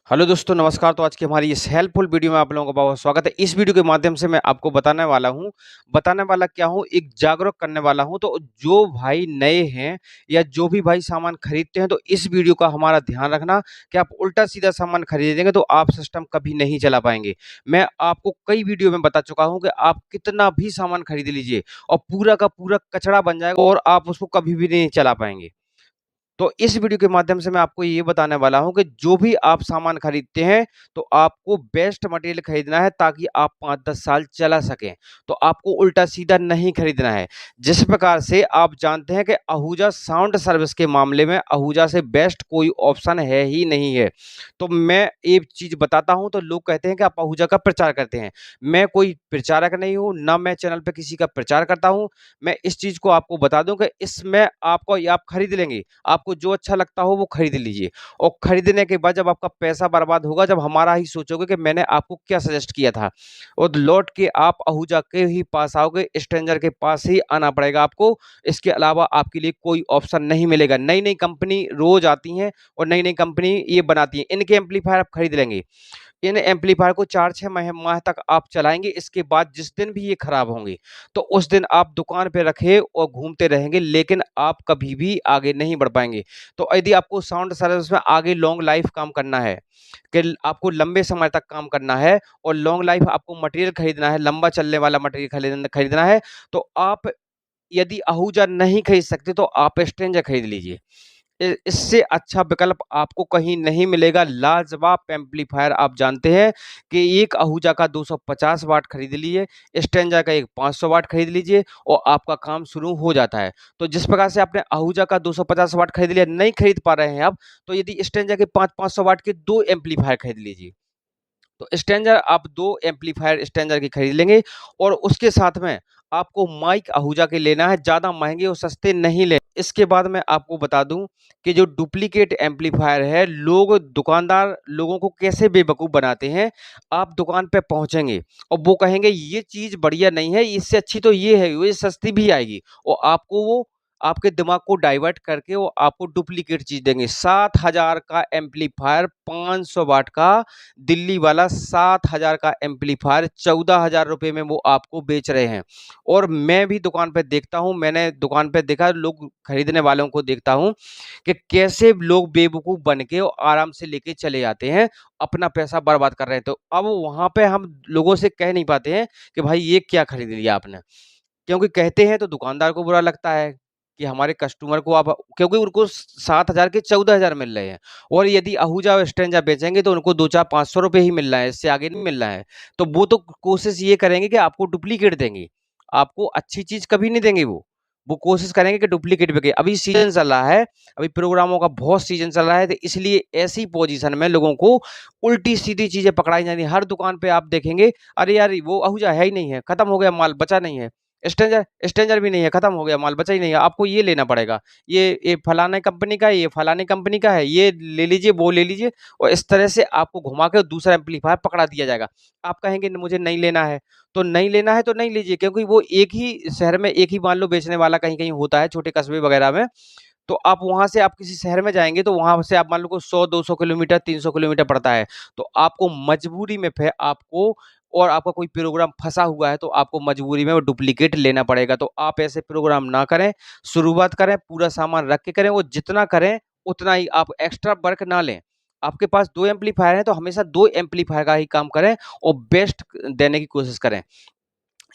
Hello दोस्तों, नमस्कार। तो आज की हमारी इस हेल्पफुल वीडियो में आप लोगों का बहुत स्वागत है। इस वीडियो के माध्यम से मैं आपको बताने वाला क्या हूँ, एक जागरूक करने वाला हूँ। तो जो भाई नए हैं या जो भी भाई सामान खरीदते हैं, तो इस वीडियो का हमारा ध्यान रखना कि आप उल्टा-सीधा सामान खरीदेंगे तो आप सिस्टम कभी नहीं चला पाएँगे। मैं आपको कई वीडियो में बता चुका हूँ कि आप कितना भी सामान खरीद लीजिए और पूरा का पूरा कचरा बन जाएगा और आप उसको कभी भी नहीं चला पाएँगे। तो इस वीडियो के माध्यम से मैं आपको ये बताने वाला हूँ कि जो भी आप सामान खरीदते हैं, तो आपको बेस्ट मटेरियल खरीदना है ताकि आप 5-10 साल चला सकें। तो आपको उल्टा-सीधा नहीं खरीदना है। जिस प्रकार से आप जानते हैं कि आहूजा साउंड सर्विस के मामले में आहूजा से बेस्ट कोई ऑप्शन है ही नहीं है। तो मैं एक चीज़ बताता हूँ तो लोग कहते हैं कि आप आहूजा का प्रचार करते हैं। मैं कोई प्रचारक नहीं हूँ, ना मैं चैनल पे किसी का प्रचार करता हूँ। मैं इस चीज़ को आपको बता दूँ कि इसमें आपको या आप खरीद लेंगे। आपको जो अच्छा लगता हो वो खरीद लीजिए और खरीदने के बाद जब आपका पैसा बर्बाद होगा, जब हमारा ही सोचोगे कि मैंने आपको क्या सजेस्ट किया था और लौट के आप आहूजा के ही पास आओगे, स्ट्रेंजर के पास ही आना पड़ेगा आपको। इसके अलावा आपके लिए कोई ऑप्शन नहीं मिलेगा। नई-नई कंपनी रोज़ आती हैं और नई-नई कंपनी ये बनाती है। इनके एम्पलीफायर आप खरीद लेंगे। इन एम्पलीफायर को 4-6 माह तक आप चलाएँगे, इसके बाद जिस दिन भी ये खराब होंगे, तो उस दिन आप दुकान पे रखे और घूमते रहेंगे, लेकिन आप कभी भी आगे नहीं बढ़ पाएँगे। तो यदि आपको साउंड सर्विस में आगे लॉन्ग लाइफ़ काम करना है, कि आपको लंबे समय तक काम करना है और लॉन्ग लाइफ़ आपको मटेरियल खरीदना है, लंबा चलने वाला मटेरियल खरीदना है, तो आप यदि आहूजा नहीं खरीद सकते, तो आप स्ट्रेंजर खरीद लीजिए। इससे अच्छा विकल्प आपको कहीं नहीं मिलेगा। लाजवाब एम्पलीफायर आप जानते हैं कि एक आहूजा का 250 वाट खरीद लीजिए, स्टैंजा का एक 500 वाट खरीद लीजिए और आपका काम शुरू हो जाता है। तो जिस प्रकार से आपने आहूजा का 250 वाट खरीद लिया, नहीं खरीद पा रहे हैं आप, तो यदि स्टैंजा के 500 वाट के 2 एम्पलीफायर खरीद लीजिए। तो स्टैंजर आप 2 एम्पलीफायर स्टैंजर के खरीद लेंगे और उसके साथ में आपको माइक आहूजा के लेना है, ज़्यादा महँगे और सस्ते नहीं ले। इसके बाद मैं आपको बता दूँ कि जो डुप्लीकेट एम्पलीफायर है, दुकानदार लोगों को कैसे बेवकूफ़ बनाते हैं। आप दुकान पे पहुँचेंगे और वो कहेंगे ये चीज़ बढ़िया नहीं है, इससे अच्छी तो ये है, ये सस्ती भी आएगी और आपको वो आपके दिमाग को डाइवर्ट करके वो आपको डुप्लीकेट चीज़ देंगे। 7000 का एम्पलीफायर 500 वाट का दिल्ली वाला 7000 का एम्पलीफायर 14,000 रुपए में वो आपको बेच रहे हैं और मैं भी दुकान पे देखता हूँ, मैंने दुकान पे देखा लोग खरीदने वालों को देखता हूँ कि कैसे लोग बेवकूफ़ बन के और आराम से लेके चले जाते हैं, अपना पैसा बर्बाद कर रहे हैं। तो अब वहाँ पे हम लोगों से कह नहीं पाते हैं कि भाई ये क्या खरीद लिया आपने? क्योंकि कहते हैं तो दुकानदार को बुरा लगता है कि हमारे कस्टमर को आप क्योंकि उनको 7,000 के 14,000 मिल रहे हैं और यदि आहूजा और स्ट्रेंजा बेचेंगे तो उनको 2-4-500 रुपए ही मिल रहा है, इससे आगे नहीं मिल रहा है। तो वो तो कोशिश ये करेंगे कि आपको डुप्लीकेट देंगे, आपको अच्छी चीज़ कभी नहीं देंगे वो। वो कोशिश करेंगे कि डुप्लीकेट बिके। अभी सीज़न चल रहा है, अभी प्रोग्रामों का बहुत सीज़न चल रहा है, तो इसलिए ऐसी पोज़ीशन में लोगों को उल्टी-सीधी चीज़ें पकड़ाई जा रही हैं। हर दुकान पे आप देखेंगे, अरे यार! वो आहूजा है ही नहीं है, खत्म हो गया माल, बचा नहीं है। स्ट्रेंजर स्ट्रेंजर भी नहीं है, खत्म हो गया माल, बचा ही नहीं है, आपको ये लेना पड़ेगा। ये फलाना कंपनी का है, ये फलानी कंपनी का है, ये ले लीजिए, वो ले लीजिए और इस तरह से आपको घुमा के दूसरा एम्पलीफायर पकड़ा दिया जाएगा। आप कहेंगे मुझे नहीं लेना है, तो नहीं लेना है तो नहीं लीजिए क्योंकि वो एक ही शहर में एक ही मान लो बेचने वाला कहीं-कहीं होता है, छोटे कस्बे वगैरह में। तो आप वहाँ से आप किसी शहर में जाएँगे तो वहाँ से आप मान लो को 100-200 किलोमीटर, 300 किलोमीटर पड़ता है। तो आपको मजबूरी में फिर आपको और आपका कोई प्रोग्राम फँसा हुआ है तो आपको मजबूरी में वो डुप्लीकेट लेना पड़ेगा। तो आप ऐसे प्रोग्राम ना करें, शुरुआत करें, पूरा सामान रख के करें और जितना करें उतना ही आप एक्स्ट्रा वर्क ना लें। आपके पास 2 एम्पलीफायर हैं तो हमेशा 2 एम्पलीफायर का ही काम करें और बेस्ट देने की कोशिश करें।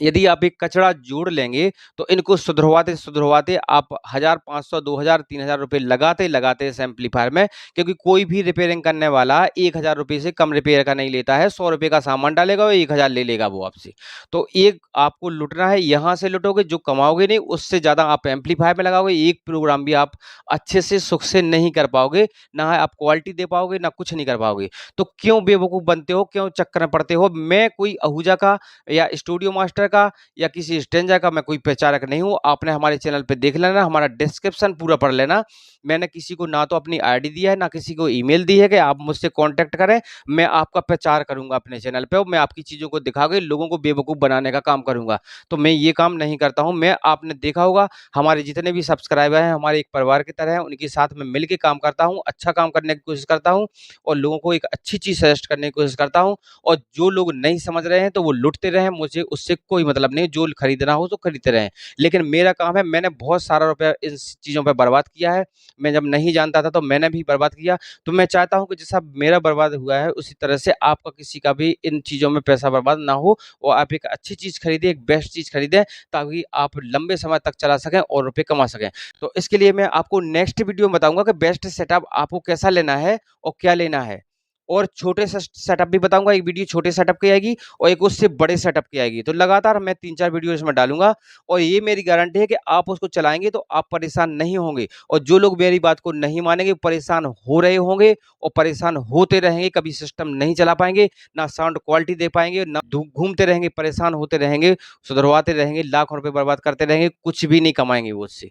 यदि आप एक कचरा जोड़ लेंगे, तो इनको सुधरवाते-सुधरवाते आप 1000, 500, 2000, 3000 रुपए लगाते-लगाते इस एम्पलीफायर में क्योंकि कोई भी रिपेयरिंग करने वाला 1000 रुपए से कम रिपेयर का नहीं लेता है, 100 रुपए का सामान डालेगा और 1000 ले लेगा वो आपसे। तो एक आपको लुटना है, यहाँ से लुटोगे, जो कमाओगे नहीं, उससे ज़्यादा आप एम्पलीफायर में लगाओगे, एक प्रोग्राम भी आप अच्छे से सुख से नहीं कर पाओगे, ना आप क्वालिटी दे पाओगे, ना कुछ नहीं कर पाओगे। तो क्यों बेवकूफ़ बनते हो, क्यों चक्कर में पड़ते हो? मैं कोई आहूजा का या स्टूडियो मास्टर क्रिएटर का या किसी स्ट्रेंजर का मैं कोई प्रचारक नहीं हूँ। आपने हमारे चैनल पे देख लेना, हमारा डिस्क्रिप्शन पूरा पढ़ लेना। मैंने किसी को ना तो अपनी आईडी दी है, ना किसी को ईमेल दी है कि आप मुझसे कॉन्टैक्ट करें। मैं आपका प्रचार करूँगा अपने चैनल पे और मैं आपकी चीज़ों को दिखा के लोगों को बेवकूफ़ बनाने का काम करूँगा। तो मैं ये काम नहीं करता हूँ। मैं आपने देखा होगा हमारे जितने भी सब्सक्राइबर हैं, हमारे एक परिवार की तरह हैं, उनके साथ मैं मिल के काम करता हूँ, अच्छा काम करने की कोशिश करता हूँ और लोगों को एक अच्छी चीज़ सजेस्ट करने की कोशिश करता हूँ। और जो लोग नहीं समझ रहे हैं तो वो लुटते रहें, मुझे उससे कोई मतलब नहीं, जो खरीदना हो तो खरीदते रहें। लेकिन मेरा काम है, मैंने बहुत सारा रुपया इन चीज़ों पे बर्बाद किया है। मैं जब नहीं जानता था तो मैंने भी बर्बाद किया। तो मैं चाहता हूँ कि जैसा मेरा बर्बाद हुआ है उसी तरह से आपका किसी का भी इन चीज़ों में पैसा बर्बाद ना हो और आप एक अच्छी चीज़ खरीदें, एक बेस्ट चीज़ खरीदें ताकि आप लंबे समय तक चला सकें और रुपए कमा सकें। तो इसके लिए मैं आपको नेक्स्ट वीडियो में बताऊँगा कि बेस्ट सेटअप आपको कैसा लेना है और क्या लेना है। और छोटे सेटअप भी बताऊँगा, एक वीडियो छोटे सेटअप की आएगी और एक उससे बड़े सेटअप की आएगी। तो लगातार मैं 3-4 वीडियो इसमें डालूँगा और ये मेरी गारंटी है कि आप उसको चलाएँगे तो आप परेशान नहीं होंगे और जो लोग मेरी बात को नहीं मानेंगे, परेशान हो रहे होंगे और परेशान होते रहेंगे, कभी सिस्टम नहीं चला पाएँगे, ना साउंड क्वालिटी दे पाएँगे, ना घूमते रहेंगे, परेशान होते रहेंगे, सुधरवाते रहेंगे, लाखों रुपए बर्बाद करते रहेंगे, कुछ भी नहीं कमाएँगे वो उससे।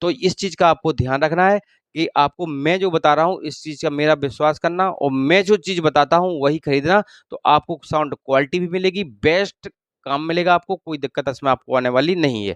तो इस चीज़ का आपको ध्यान रखना है कि आपको मैं जो बता रहा हूँ इस चीज़ का मेरा विश्वास करना और मैं जो चीज़ बताता हूँ वही खरीदना। तो आपको साउंड क्वालिटी भी मिलेगी, बेस्ट काम मिलेगा आपको, कोई दिक्कत इसमें आपको आने वाली नहीं है।